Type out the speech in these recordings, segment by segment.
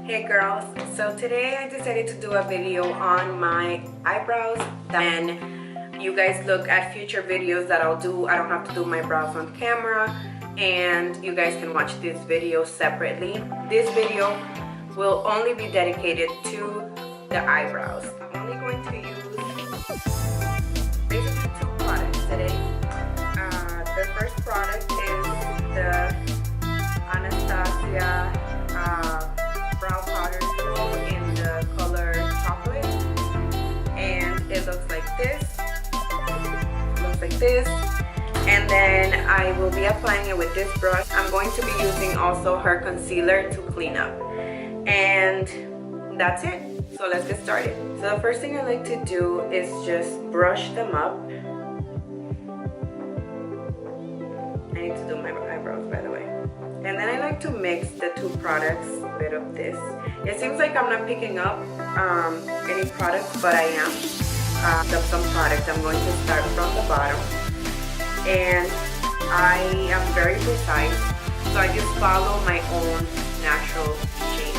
Hey girls, so today I decided to do a video on my eyebrows. Then you guys look at future videos that I'll do. I don't have to do my brows on camera, and you guys can watch this video separately. This video will only be dedicated to the eyebrows. I'm only going to use basically 2 products today. The first product is the Anastasia brow powder duo in the color chocolate, and it looks like this. And then I will be applying it with this brush. I'm going to be using also her concealer to clean up, and that's it. So let's get started. So the first thing I like to do is just brush them up. I need to do my eyebrows, by the way. And then I like to mix the 2 products, a bit of this. It seems like I'm not picking up any products, but I am. Some products. I'm going to start from the bottom. And I am very precise, so I just follow my own natural shape.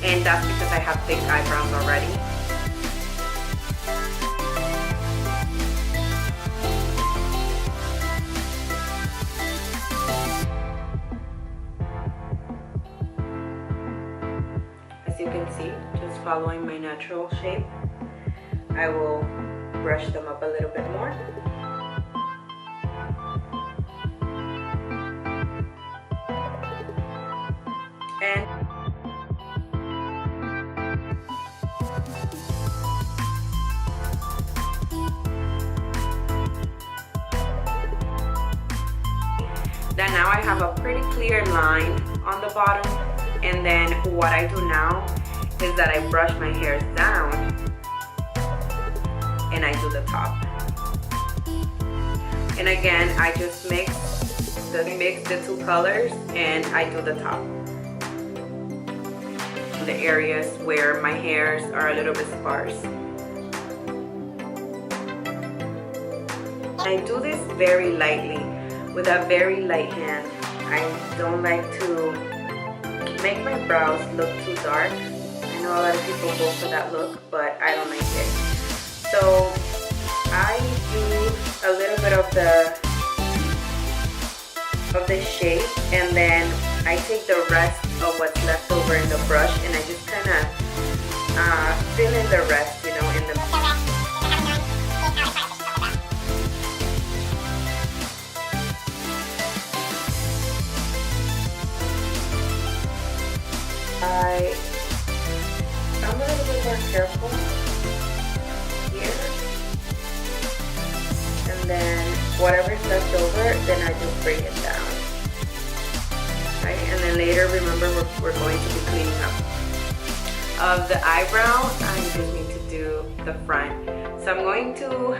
And that's because I have thick eyebrows already. You can see, just following my natural shape. I will brush them up a little bit more. And then now I have a pretty clear line on the bottom. And then what I do now is that I brush my hairs down and I do the top. And again, I just mix the 2 colors and I do the top. The areas where my hairs are a little bit sparse. I do this very lightly, with a very light hand. I don't like to make my brows look too dark. I know a lot of people go for that look, but I don't like it. So I do a little bit of the shape, and then I take the rest of what's left over in the brush, and I just kind of fill in the rest, you know, in the I'm a little bit more careful here, and then whatever's left over, then I just bring it down, right? And then later, remember, we're going to be cleaning up. Of the eyebrow, I just need to do the front. So I'm going to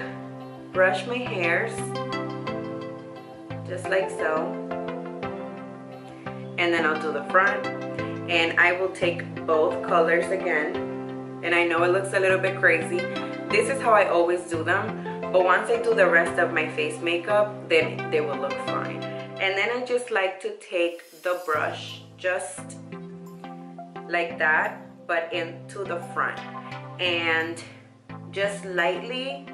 brush my hairs, just like so, and then I'll do the front. And I will take both colors again. And I know it looks a little bit crazy. This is how I always do them. But once I do the rest of my face makeup, then they will look fine. And then I just like to take the brush just like that, but into the front. And just lightly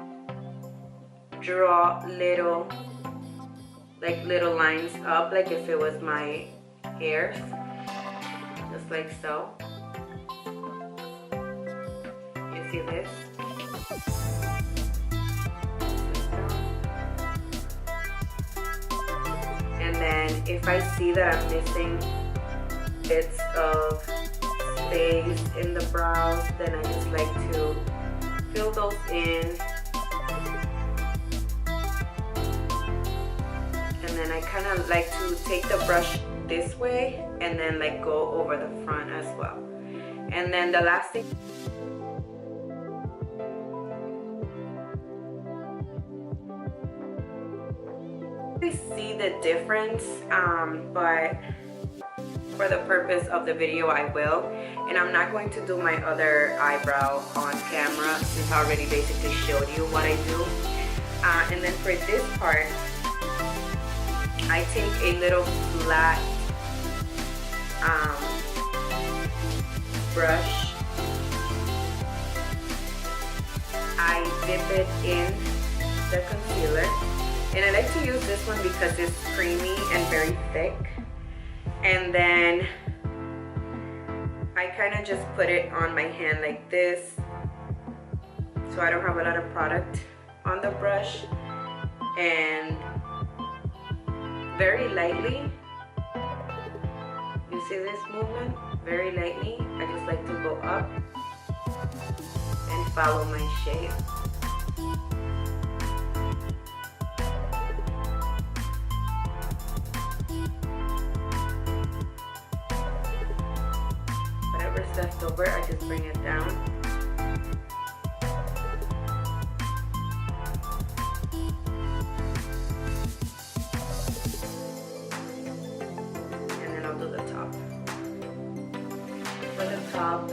draw little lines up, like if it was my hairs. Just like so. You see this? And then if I see that I'm missing bits of space in the brows, then I just like to fill those in. And then I kind of like to take the brush this way and then like go over the front as well. And then the last thing, you see the difference, but for the purpose of the video I will. And I'm not going to do my other eyebrow on camera since I already basically showed you what I do. And then for this part, I take a little flat brush, I dip it in the concealer. And I like to use this one because it's creamy and very thick. And then I kind of just put it on my hand like this, so I don't have a lot of product on the brush. And very lightly, you see this movement? Very lightly, I just like to go up and follow my shape. Whatever's left over, I just bring it down. And then I'll do the top. For the top,